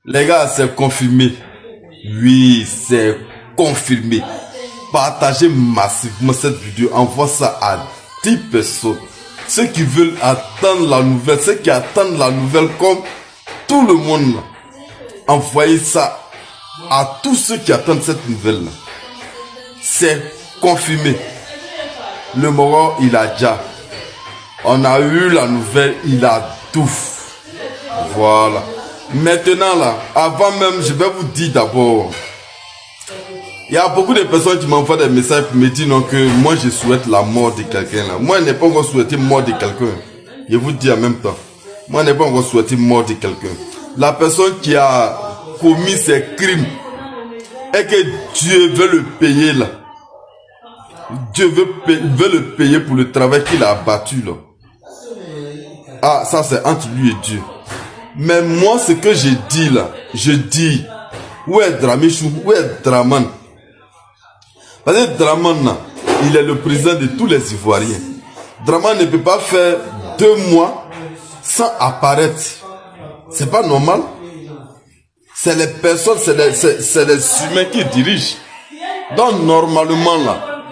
Les gars, c'est confirmé. Oui, c'est confirmé. Partagez massivement cette vidéo. Envoie ça à 10 personnes. Ceux qui veulent attendre la nouvelle, ceux qui attendent la nouvelle comme tout le monde. Envoyez ça à tous ceux qui attendent cette nouvelle. C'est confirmé. Le Moro, il a déjà. On a eu la nouvelle, il a tout. Voilà. Maintenant là, avant même, je vais vous dire d'abord. Il y a beaucoup de personnes qui m'envoient des messages pour me dire non que moi je souhaite la mort de quelqu'un là. Moi je n'ai pas encore souhaité mort de quelqu'un. Je vous dis en même temps. Moi je n'ai pas encore souhaité mort de quelqu'un. La personne qui a commis ces crimes et que Dieu veut le payer là. Dieu veut le payer pour le travail qu'il a abattu là. Ah, ça c'est entre lui et Dieu. Mais moi ce que je dis là, je dis, où est Dramichou, où est Draman? Parce que Draman là, il est le président de tous les Ivoiriens. Draman ne peut pas faire 2 mois sans apparaître. C'est pas normal. C'est les personnes, c'est les humains qui dirigent. Donc normalement là,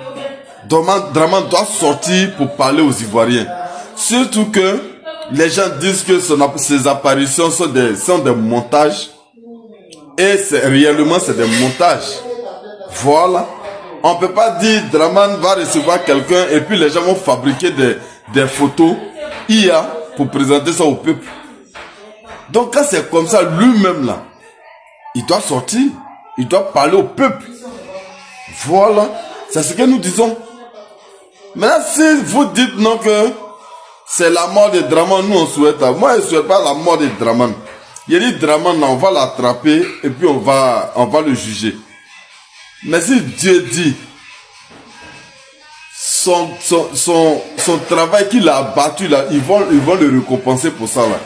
Draman doit sortir pour parler aux Ivoiriens. Surtout que les gens disent que ses apparitions sont des montages. Et réellement c'est des montages. Voilà. On ne peut pas dire Draman va recevoir quelqu'un et puis les gens vont fabriquer des photos IA pour présenter ça au peuple. Donc quand c'est comme ça, lui-même là, il doit sortir, il doit parler au peuple. Voilà. C'est ce que nous disons. Maintenant, si vous dites non que c'est la mort de Draman, nous on souhaite. Moi je ne souhaite pas la mort de Draman. Il dit Draman, on va l'attraper et puis on va le juger. Mais si Dieu dit son travail qu'il a abattu là, ils vont le récompenser pour ça là.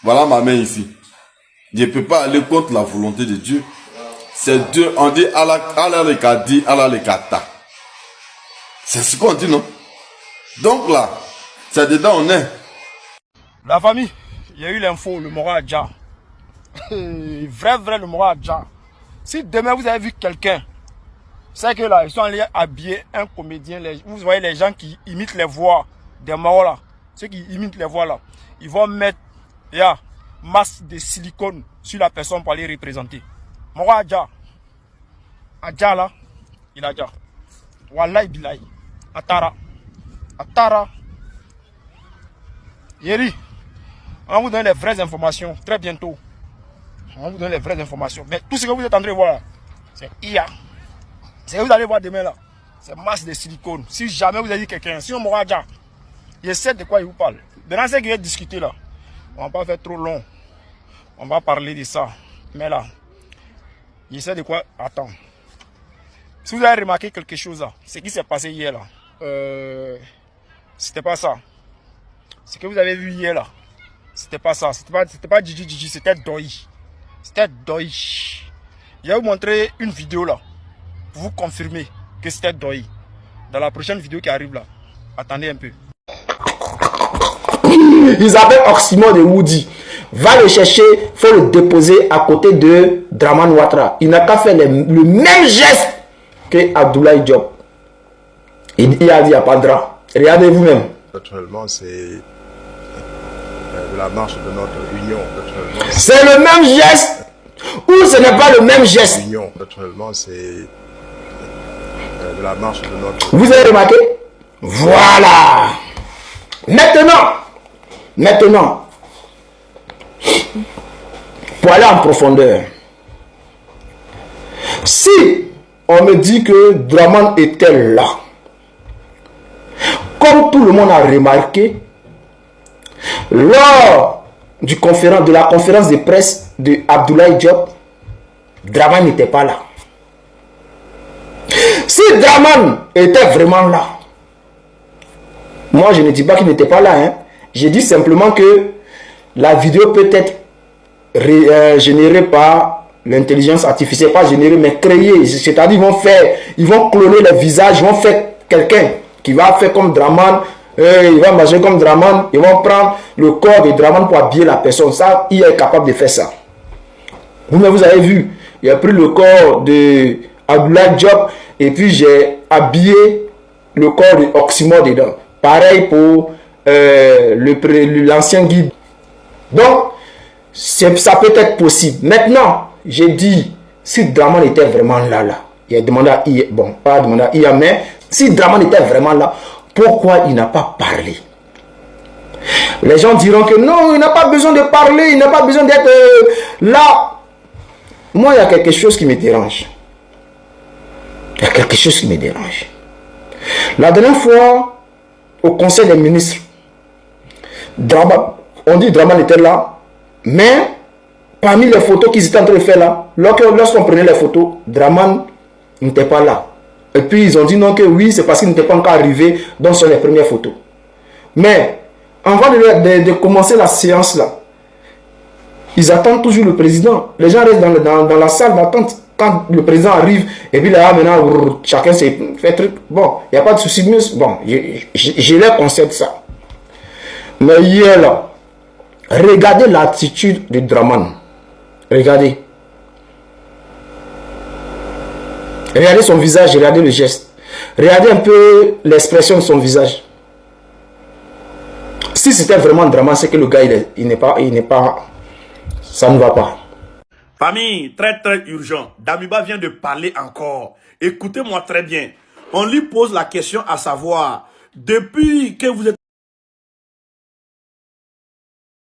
Voilà ma main ici. Je ne peux pas aller contre la volonté de Dieu. C'est Dieu, on dit Allah le kadi, Allah le kata. C'est ce qu'on dit, non? Donc là, c'est dedans on est. La famille, il y a eu l'info, le Moro a déjà. Vrai, le Moro a déjà. Si demain vous avez vu quelqu'un, c'est que là, ils sont allés habiller un comédien. Vous voyez les gens qui imitent les voix des morts là. Ceux qui imitent les voix là. Ils vont mettre masse de silicone sur la personne pour aller représenter. Moro Adja. Adja là, il a déjà. Wallahi billahi. Atara. Yeri, on va vous donner les vraies informations très bientôt. On va vous donner les vraies informations. Mais tout ce que vous êtes en train de voir, c'est IA. C'est que vous allez voir demain là. C'est masse de silicone. Si jamais vous avez dit quelqu'un, si on m'aura déjà, il sait de quoi il vous parle. Maintenant, c'est qu'il va discuter là. On ne va pas faire trop long. On va parler de ça. Mais là, il sait de quoi attendre. Si vous avez remarqué quelque chose là, ce qui s'est passé hier là, c'était pas ça. Ce que vous avez vu hier là, c'était pas ça. C'était pas Gigi, c'était Doi. C'était Doi. Je vais vous montrer une vidéo là, pour vous confirmer que c'était Doi. Dans la prochaine vidéo qui arrive là, attendez un peu. Ils appellent Oxymore de Woody. Va le chercher, faut le déposer à côté de Draman Ouattara. Il n'a qu'à faire le même geste que Abdoulaye Diop. Il a dit il n'y a pas de drap. Regardez vous-même. Naturellement, c'est de la marche de notre union. C'est le même geste ou ce n'est pas le même geste? Union, naturellement, c'est de la marche de notre. Vous avez remarqué? Voilà. Maintenant, pour aller en profondeur, si on me dit que Draman était là, comme tout le monde a remarqué, lors de la conférence de presse de Abdoulaye Diop, Draman n'était pas là. Si Draman était vraiment là, moi je ne dis pas qu'il n'était pas là, hein. Je dis simplement que la vidéo peut être générée par l'intelligence artificielle, pas générée mais créée. C'est-à-dire ils vont cloner le visage, ils vont faire quelqu'un qui va faire comme Draman, il va manger comme Draman, ils vont prendre le corps de Draman pour habiller la personne. Ça, il est capable de faire ça. Vous avez vu, il a pris le corps de Abdoulaye Diop et puis j'ai habillé le corps de Oxymore dedans. Pareil pour l'ancien guide. Donc, ça peut être possible. Maintenant, j'ai dit, si Draman était vraiment là, il a demandé à IA, bon, pas demandé à IA, mais si Draman était vraiment là, pourquoi il n'a pas parlé? Les gens diront que non, il n'a pas besoin de parler, il n'a pas besoin d'être là. Moi, il y a quelque chose qui me dérange. Il y a quelque chose qui me dérange. La dernière fois, au Conseil des ministres, on dit Draman était là, mais parmi les photos qu'ils étaient en train de faire là, lorsqu'on prenait les photos, Draman n'était pas là. Et puis ils ont dit non, que oui, c'est parce qu'il n'était pas encore arrivé dans sur les premières photos. Mais avant de commencer la séance là, ils attendent toujours le président. Les gens restent dans la salle d'attente quand le président arrive. Et puis là, maintenant, chacun s'est fait truc. Bon, il n'y a pas de souci. Bon, je leur concède ça. Mais hier là, regardez l'attitude de Draman. Regardez. Regardez son visage, regardez le geste. Regardez un peu l'expression de son visage. Si c'était vraiment Draman, c'est que le gars, il n'est pas... Ça ne va pas. Famille, très urgent. Damiba vient de parler encore. Écoutez-moi très bien. On lui pose la question à savoir, depuis que vous êtes